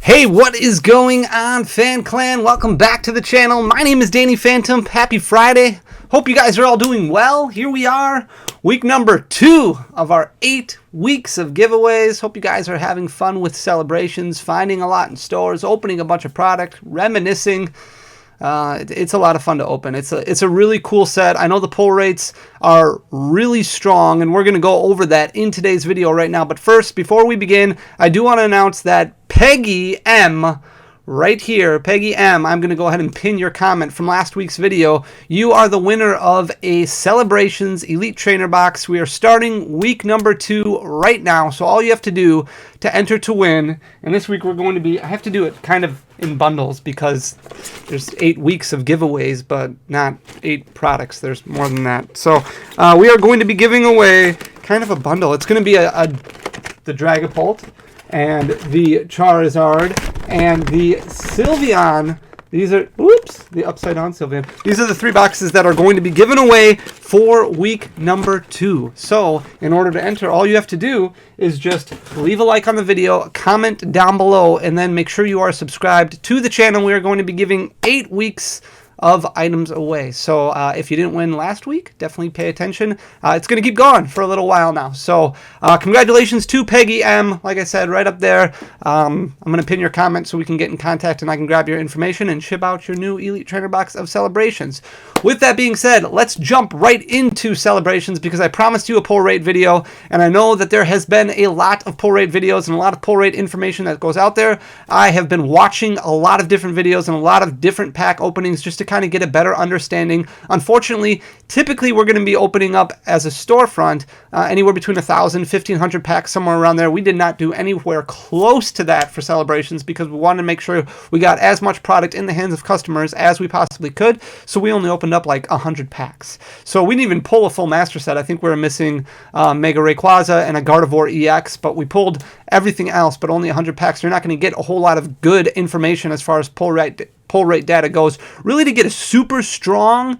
Hey, what is going on, Fan Clan? Welcome back to the channel. My name is Danny Phantom. Happy Friday. Hope you guys are all doing well. Here we are, week number 2 of our 8 weeks of giveaways. Hope you guys are having fun with celebrations, finding a lot in stores, opening a bunch of product, reminiscing. It's a lot of fun to open. It's a really cool set. I know the pull rates are really strong, and we're going to go over that in today's video right now. But first, before we begin, I do want to announce that Peggy M, right here, Peggy M, I'm going to go ahead and pin your comment from last week's video. You are the winner of a Celebrations Elite Trainer Box. We are starting week number 2 right now, so all you have to do to enter to win, and this week we're going to be, I have to do it kind of in bundles because there's 8 weeks of giveaways, but not 8 products. There's more than that. So we are going to be giving away kind of a bundle. It's going to be the Dragapult and the Charizard and the Sylveon. These are, the upside down Sylveon. These are the 3 boxes that are going to be given away for week number 2. So in order to enter, all you have to do is just leave a like on the video, comment down below, and then make sure you are subscribed to the channel. We are going to be giving 8 weeks of items away. So if you didn't win last week, definitely pay attention. It's going to keep going for a little while now. So congratulations to Peggy M. Like I said, right up there. I'm going to pin your comment so we can get in contact and I can grab your information and ship out your new Elite Trainer Box of Celebrations. With that being said, let's jump right into Celebrations because I promised you a pull rate video, and I know that there has been a lot of pull rate videos and a lot of pull rate information that goes out there. I have been watching a lot of different videos and a lot of different pack openings just to kind of get a better understanding. Unfortunately, typically we're going to be opening up as a storefront anywhere between 1,000, 1,500 packs, somewhere around there. We did not do anywhere close to that for Celebrations because we wanted to make sure we got as much product in the hands of customers as we possibly could. So we only opened up like 100 packs. So we didn't even pull a full master set. I think we were missing Mega Rayquaza and a Gardevoir EX, but we pulled everything else, but only 100 packs. So you're not going to get a whole lot of good information as far as pull rate data goes. Really, to get a super strong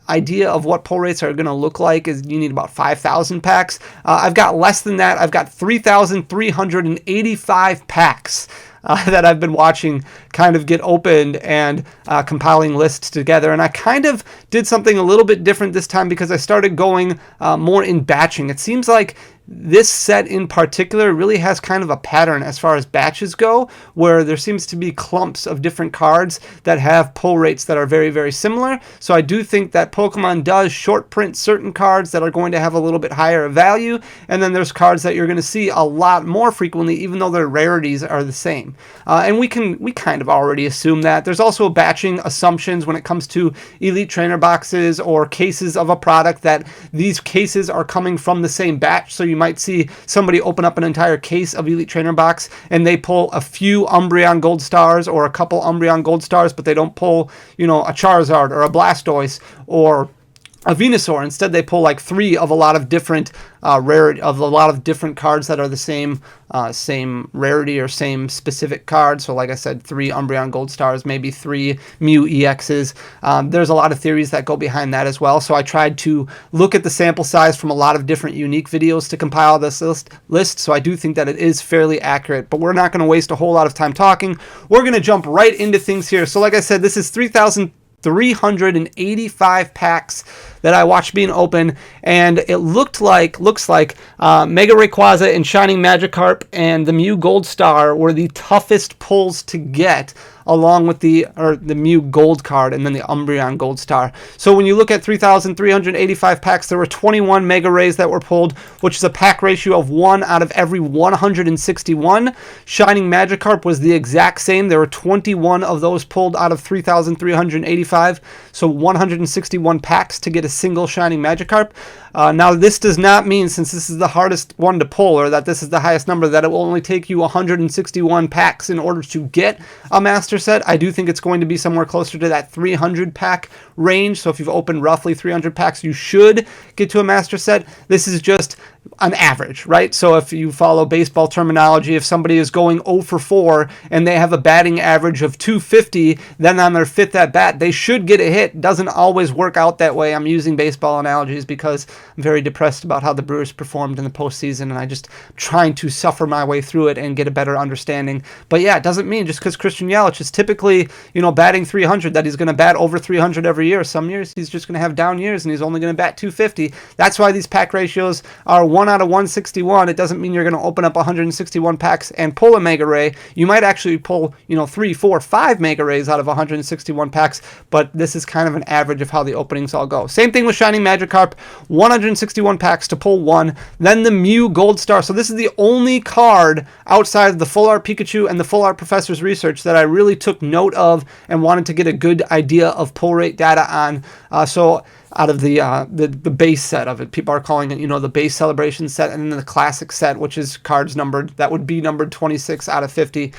idea of what pull rates are going to look like is you need about 5,000 packs. I've got less than that. I've got 3,385 packs that I've been watching kind of get opened and compiling lists together. And I kind of did something a little bit different this time because I started going more in batching. It seems like this set in particular really has kind of a pattern as far as batches go, where there seems to be clumps of different cards that have pull rates that are very, very similar. So I do think that Pokemon does short print certain cards that are going to have a little bit higher value, and then there's cards that you're going to see a lot more frequently, even though their rarities are the same. And we kind of already assume that. There's also batching assumptions when it comes to Elite Trainer boxes or cases of a product, that these cases are coming from the same batch. So you might see somebody open up an entire case of Elite Trainer box and they pull a few Umbreon Gold Stars or a couple Umbreon Gold Stars, but they don't pull, a Charizard or a Blastoise or a Venusaur. Instead, they pull like 3 of a lot of different different cards that are the same rarity or same specific card. So like I said, 3 Umbreon Gold Stars, maybe 3 Mew EXs. There's a lot of theories that go behind that as well. So I tried to look at the sample size from a lot of different unique videos to compile this list. So I do think that it is fairly accurate, but we're not going to waste a whole lot of time talking. We're going to jump right into things here. So like I said, this is 3,385 packs that I watched being open, and it looks like Mega Rayquaza and Shining Magikarp and the Mew Gold Star were the toughest pulls to get, along with the Mew Gold card and then the Umbreon Gold Star. So when you look at 3,385 packs, there were 21 Mega Rays that were pulled, which is a pack ratio of 1 out of every 161. Shining Magikarp was the exact same. There were 21 of those pulled out of 3,385, so 161 packs to get a single Shining Magikarp. Now, this does not mean, since this is the hardest one to pull, or that this is the highest number, that it will only take you 161 packs in order to get a master set. I do think it's going to be somewhere closer to that 300 pack range. So if you've opened roughly 300 packs, you should get to a master set. This is just on average, right? So if you follow baseball terminology, if somebody is going 0 for 4 and they have a batting average of 250, then on their fifth at bat, they should get a hit. Doesn't always work out that way. I'm using baseball analogies because I'm very depressed about how the Brewers performed in the postseason, and I just trying to suffer my way through it and get a better understanding. But yeah, it doesn't mean just because Christian Yelich is typically, batting 300 that he's going to bat over 300 every year. Some years he's just going to have down years and he's only going to bat 250. That's why these pack ratios are 1 out of 161. It doesn't mean you're going to open up 161 packs and pull a Mega Ray. You might actually pull, 3, 4, 5 Mega Rays out of 161 packs, but this is kind of an average of how the openings all go. Same thing with Shining Magikarp, 161 packs to pull 1. Then the Mew Gold Star. So this is the only card outside of the Full Art Pikachu and the Full Art Professor's Research that I really took note of and wanted to get a good idea of pull rate data on. So out of the base set of it, people are calling it, the base celebration set, and then the classic set, which is cards numbered, that would be numbered 26 out of 50.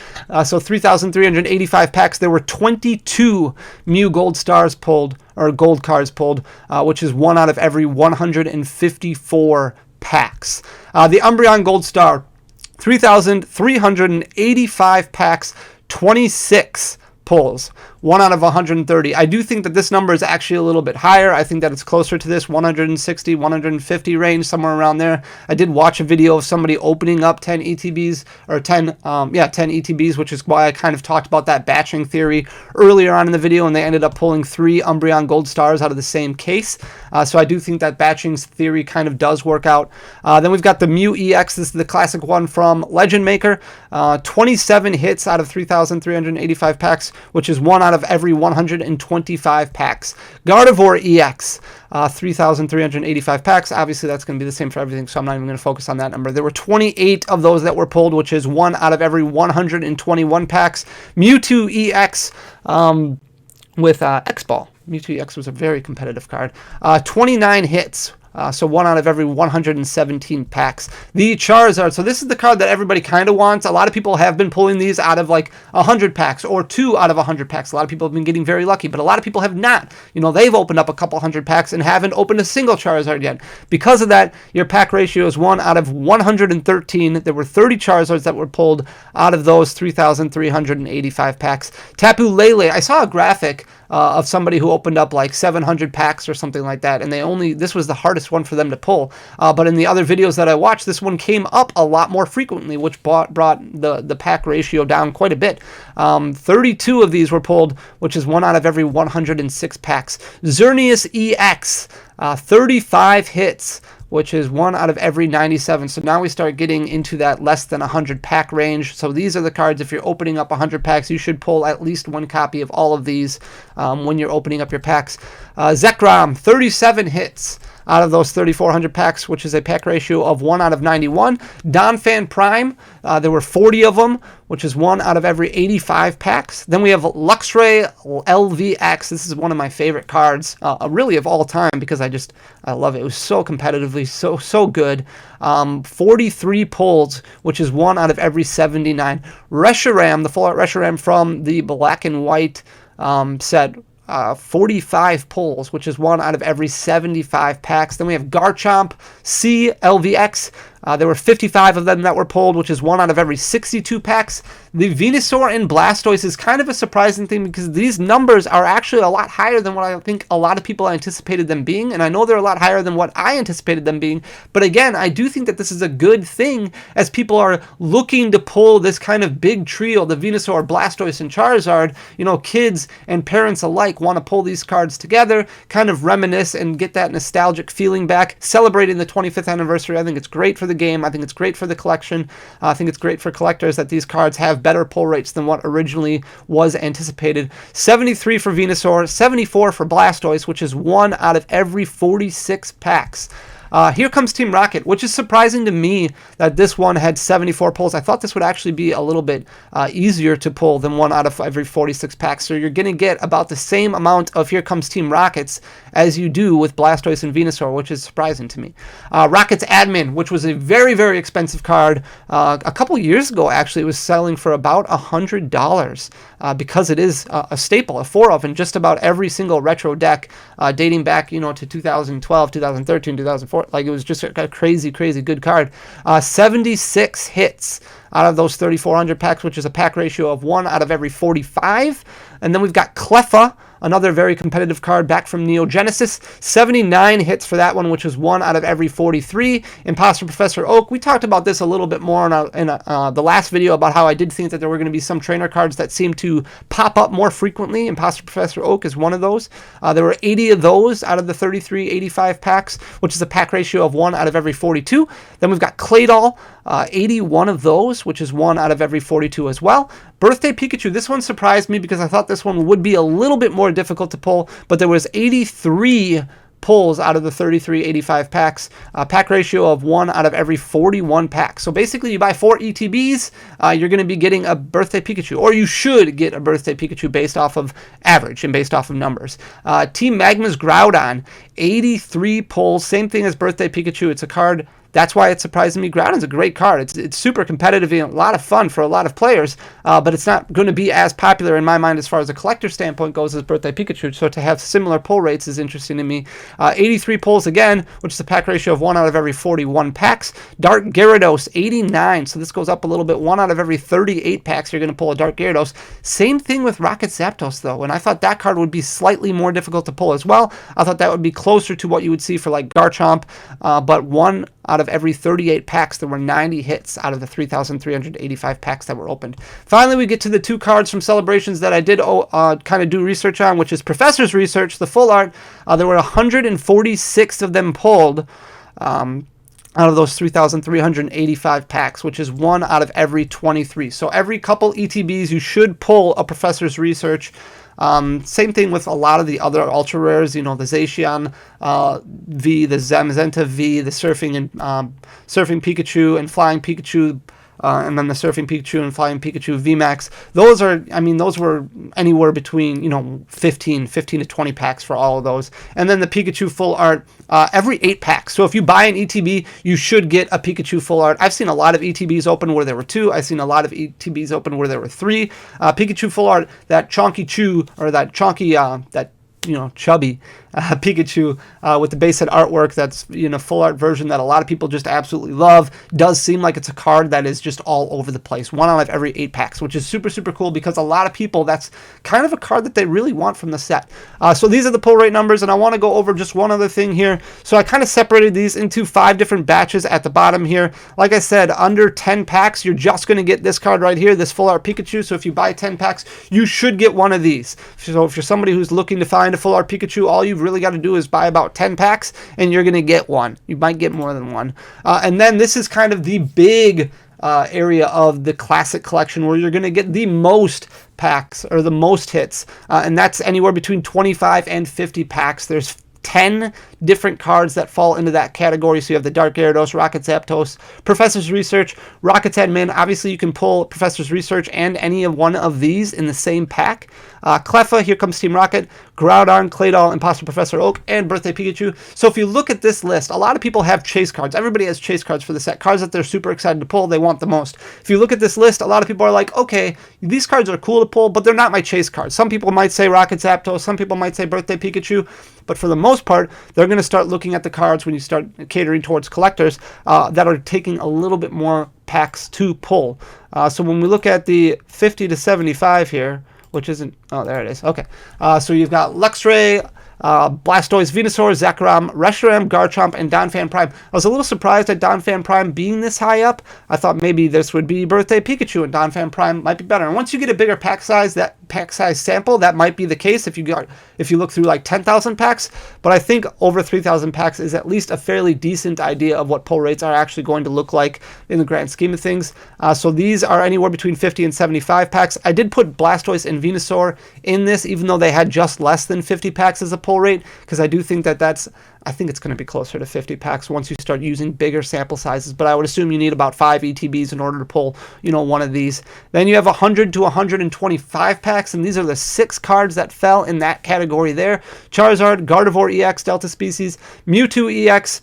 So 3,385 packs. There were 22 Mew Gold Stars pulled, or gold cards pulled, which is 1 out of every 154 packs. The Umbreon Gold Star, 3,385 packs, 26 pulls, 1 out of 130. I do think that this number is actually a little bit higher. I think that it's closer to this 160, 150 range, somewhere around there. I did watch a video of somebody opening up 10 ETBs, or 10 ETBs, which is why I kind of talked about that batching theory earlier on in the video, and they ended up pulling 3 Umbreon Gold Stars out of the same case. So I do think that batching theory kind of does work out. Then we've got the Mew EX. This is the classic one from Legend Maker. 27 hits out of 3,385 packs, which is 1 out of every 125 packs. Gardevoir EX, 3,385 packs. Obviously, that's going to be the same for everything, so I'm not even going to focus on that number. There were 28 of those that were pulled, which is 1 out of every 121 packs. Mewtwo EX with X-Ball. Mewtwo EX was a very competitive card. 29 hits. So 1 out of every 117 packs. The Charizard. So this is the card that everybody kind of wants. A lot of people have been pulling these out of like 100 packs or 2 out of 100 packs. A lot of people have been getting very lucky, but a lot of people have not. They've opened up a couple hundred packs and haven't opened a single Charizard yet. Because of that, your pack ratio is 1 out of 113. There were 30 Charizards that were pulled out of those 3,385 packs. Tapu Lele. I saw a graphic of somebody who opened up like 700 packs or something like that, and this was the hardest one for them to pull. But in the other videos that I watched, this one came up a lot more frequently, which brought the pack ratio down quite a bit. 32 of these were pulled, which is 1 out of every 106 packs. Xerneas EX, 35 hits, which is 1 out of every 97. So now we start getting into that less than 100 pack range. So these are the cards, if you're opening up 100 packs, you should pull at least 1 copy of all of these when you're opening up your packs. Zekrom, 37 hits out of those 3,400 packs, which is a pack ratio of 1 out of 91. Donphan Prime, there were 40 of them, which is 1 out of every 85 packs. Then we have Luxray LVX. This is one of my favorite cards, really of all time, because I love it. It was so competitively, so good. 43 pulls, which is 1 out of every 79. Reshiram, the Full Art Reshiram from the Black and White set, 45 pulls, which is 1 out of every 75 packs. Then we have Garchomp C LVX. There were 55 of them that were pulled, which is 1 out of every 62 packs. The Venusaur and Blastoise is kind of a surprising thing because these numbers are actually a lot higher than what I think a lot of people anticipated them being, and I know they're a lot higher than what I anticipated them being, but again, I do think that this is a good thing as people are looking to pull this kind of big trio, the Venusaur, Blastoise, and Charizard. Kids and parents alike want to pull these cards together, kind of reminisce and get that nostalgic feeling back, celebrating the 25th anniversary. I think it's great for the game. I think it's great for the collection. I think it's great for collectors that these cards have better pull rates than what originally was anticipated. 73 for Venusaur, 74 for Blastoise, which is 1 out of every 46 packs. Here comes Team Rocket, which is surprising to me that this one had 74 pulls. I thought this would actually be a little bit easier to pull than 1 out of every 46 packs. So you're going to get about the same amount of Here Comes Team Rockets as you do with Blastoise and Venusaur, which is surprising to me. Rockets Admin, which was a very, very expensive card. A couple years ago, actually, it was selling for about $100 because it is a staple, a 4 of in just about every single retro deck dating back, to 2012, 2013, 2014. short. Like, it was just a crazy good card. 76 hits out of those 3,400 packs, which is a pack ratio of 1 out of every 45. And then we've got Clefa, another very competitive card back from Neo Genesis. 79 hits for that one, which is 1 out of every 43. Imposter Professor Oak, we talked about this a little bit more in the last video about how I did think that there were going to be some trainer cards that seem to pop up more frequently. Imposter Professor Oak is one of those. There were 80 of those out of the 3385 packs, which is a pack ratio of 1 out of every 42. Then we've got Claydol, 81 of those, which is 1 out of every 42 as well. Birthday Pikachu, this one surprised me because I thought this one would be a little bit more difficult to pull, but there was 83 pulls out of the 3385 packs, a pack ratio of 1 out of every 41 packs. So basically, you buy 4 ETBs, you're going to be getting a Birthday Pikachu, or you should get a Birthday Pikachu based off of average and based off of numbers. Team Magma's Groudon, 83 pulls, same thing as Birthday Pikachu. It's a card. That's why it's surprising me. Groudon's a great card. It's super competitive and a lot of fun for a lot of players, but it's not going to be as popular in my mind as far as a collector standpoint goes as Birthday Pikachu. So to have similar pull rates is interesting to me. 83 pulls again, which is a pack ratio of 1 out of every 41 packs. Dark Gyarados, 89. So this goes up a little bit. 1 out of every 38 packs, you're going to pull a Dark Gyarados. Same thing with Rocket Zapdos, though, and I thought that card would be slightly more difficult to pull as well. I thought that would be closer to what you would see for like Garchomp, but 1 out of every 38 packs, there were 90 hits out of the 3,385 packs that were opened. Finally, we get to the 2 cards from Celebrations that I did kind of do research on, which is Professor's Research, the full art. There were 146 of them pulled out of those 3,385 packs, which is 1 out of every 23. So every couple ETBs, you should pull a Professor's Research. Same thing with a lot of the other ultra rares, you know, the Zacian V, the Zamazenta V, the Surfing and Surfing Pikachu and Flying Pikachu, and then the Surfing Pikachu and Flying Pikachu VMAX. Those are, I mean, those were anywhere between, you know, 15 to 20 packs for all of those. And then the Pikachu full art, every 8 packs. So if you buy an ETB, you should get a Pikachu full art. I've seen a lot of ETBs open where there were 2. I've seen a lot of ETBs open where there were 3. Pikachu full art, that Chonky Chew, or that Chonky, that, you know, chubby Pikachu with the base set artwork, that's, you know, full art version that a lot of people just absolutely love. Does seem like it's a card that is just all over the place. 1 out of every 8 packs, which is super cool because a lot of people, that's kind of a card that they really want from the set. So these are the pull rate numbers, and I want to go over just one other thing here. So I kind of separated these into 5 different batches at the bottom here. Like I said, under 10 packs, you're just going to get this card right here, this full art Pikachu. So if you buy 10 packs, you should get one of these. So if you're somebody who's looking to find a full art Pikachu, all you've really got to do is buy about 10 packs and you're going to get one. You might get more than one. And then this is kind of the big area of the classic collection where you're going to get the most packs or the most hits, and that's anywhere between 25 and 50 packs. There's 10 different cards that fall into that category. So you have the Dark Gyarados, Rocket Zapdos, Professor's Research, Rocket's Admin. Obviously, you can pull Professor's Research and any of one of these in the same pack. Clefa, here comes Team Rocket, Groudon, Claydol, Imposter Professor Oak, and Birthday Pikachu. So if you look at this list, a lot of people have chase cards. Everybody has chase cards for the set. Cards that they're super excited to pull, they want the most. If you look at this list, a lot of people are like, okay, these cards are cool to pull, but they're not my chase cards. Some people might say Rocket Zapdos, some people might say Birthday Pikachu, but for the most part, they're going to start looking at the cards when you start catering towards collectors that are taking a little bit more packs to pull. So when we look at the 50 to 75 here, which isn't, oh, there it is. Okay. So you've got Luxray, Blastoise, Venusaur, Zekrom, Reshiram, Garchomp, and Donphan Prime. I was a little surprised at Donphan Prime being this high up. I thought maybe this would be Birthday Pikachu and Donphan Prime might be better. And once you get a bigger pack size, that pack size sample, that might be the case if you look through like 10,000 packs. But I think over 3,000 packs is at least a fairly decent idea of what pull rates are actually going to look like in the grand scheme of things. So these are anywhere between 50 and 75 packs. I did put Blastoise and Venusaur in this, even though they had just less than 50 packs as a pull rate, because I do think I think it's going to be closer to 50 packs once you start using bigger sample sizes, but I would assume you need about 5 ETBs in order to pull, you know, one of these. Then you have 100 to 125 packs, and these are the 6 cards that fell in that category there. Charizard, Gardevoir EX, Delta Species, Mewtwo EX,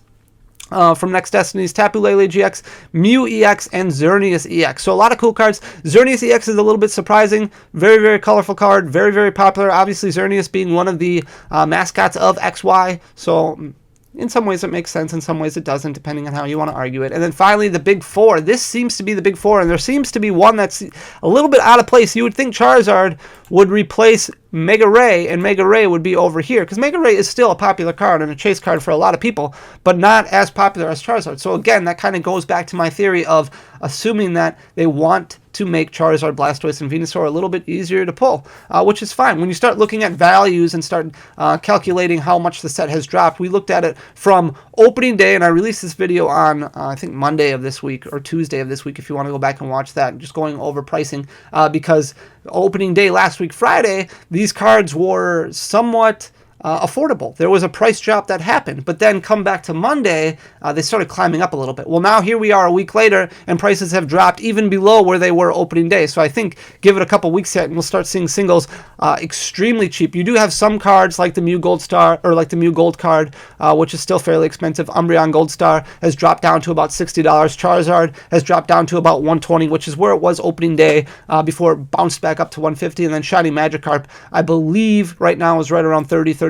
from Next Destinies, Tapu Lele GX, Mew EX, and Xerneas EX. So a lot of cool cards. Xerneas EX is a little bit surprising. Very colorful card. Very popular. Obviously, Xerneas being one of the mascots of XY. So In some ways it makes sense, in some ways it doesn't, depending on how you want to argue it. And then finally, the big four. This seems to be the big four, and there seems to be one that's a little bit out of place. You would think Charizard would replace Mega Ray, and Mega Ray would be over here, because Mega Ray is still a popular card and a chase card for a lot of people, but not as popular as Charizard. So again, that kind of goes back to my theory of assuming that they want to make Charizard, Blastoise, and Venusaur a little bit easier to pull, which is fine. When you start looking at values and start calculating how much the set has dropped, we looked at it from opening day, and I released this video on, I think, Monday of this week, or Tuesday of this week, if you want to go back and watch that, just going over pricing, because opening day last week, Friday, these cards were somewhat affordable. There was a price drop that happened, but then come back to Monday, they started climbing up a little bit. Well, now here we are a week later, and prices have dropped even below where they were opening day. So I think give it a couple weeks yet, and we'll start seeing singles extremely cheap. You do have some cards like the Mew Gold Star, or like the Mew Gold card, which is still fairly expensive. Umbreon Gold Star has dropped down to about $60. Charizard has dropped down to about $120, which is where it was opening day, before it bounced back up to $150. And then Shiny Magikarp, I believe right now is right around $30, $35.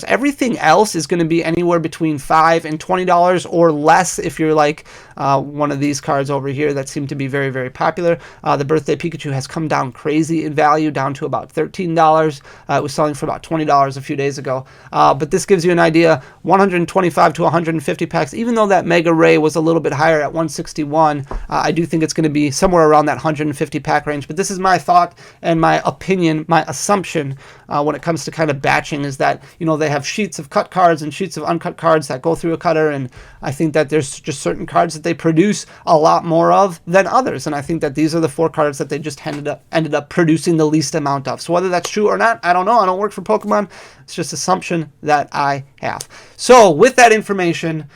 Everything else is going to be anywhere between $5 and $20 or less if you're like one of these cards over here that seem to be very, very popular. The Birthday Pikachu has come down crazy in value, down to about $13. It was selling for about $20 a few days ago. But this gives you an idea, 125 to 150 packs. Even though that Mega Ray was a little bit higher at 161, I do think it's going to be somewhere around that 150 pack range. But this is my thought and my opinion, my assumption when it comes to kind of batching, is that, you know, they have sheets of cut cards and sheets of uncut cards that go through a cutter, and I think that there's just certain cards that they produce a lot more of than others, and I think that these are the 4 cards that they just ended up producing the least amount of. So whether that's true or not, I don't know. I don't work for Pokemon. It's just assumption that I have. So with that information,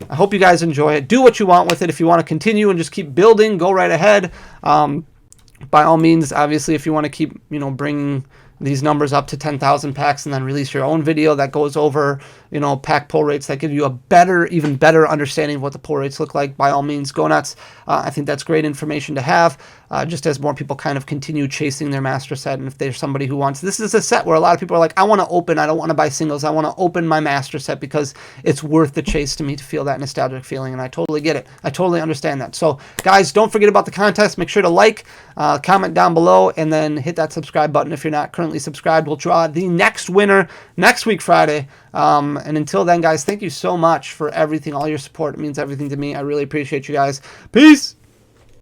I hope you guys enjoy it. Do what you want with it. If you want to continue and just keep building, go right ahead. By all means, obviously, if you want to keep, you know, bringing these numbers up to 10,000 packs and then release your own video that goes over, you know, pack pull rates that give you a better, even better understanding of what the pull rates look like, by all means, go nuts. I think that's great information to have, just as more people kind of continue chasing their master set. And if there's somebody who wants, this is a set where a lot of people are like, I want to open, I don't want to buy singles, I want to open my master set because it's worth the chase to me to feel that nostalgic feeling, and I totally get it. I totally understand that. So guys, don't forget about the contest. Make sure to like, comment down below, and then hit that subscribe button if you're not currently subscribed. We'll draw the next winner next week, Friday. And until then, guys, thank you so much for everything, all your support. It means everything to me. I really appreciate you guys. Peace.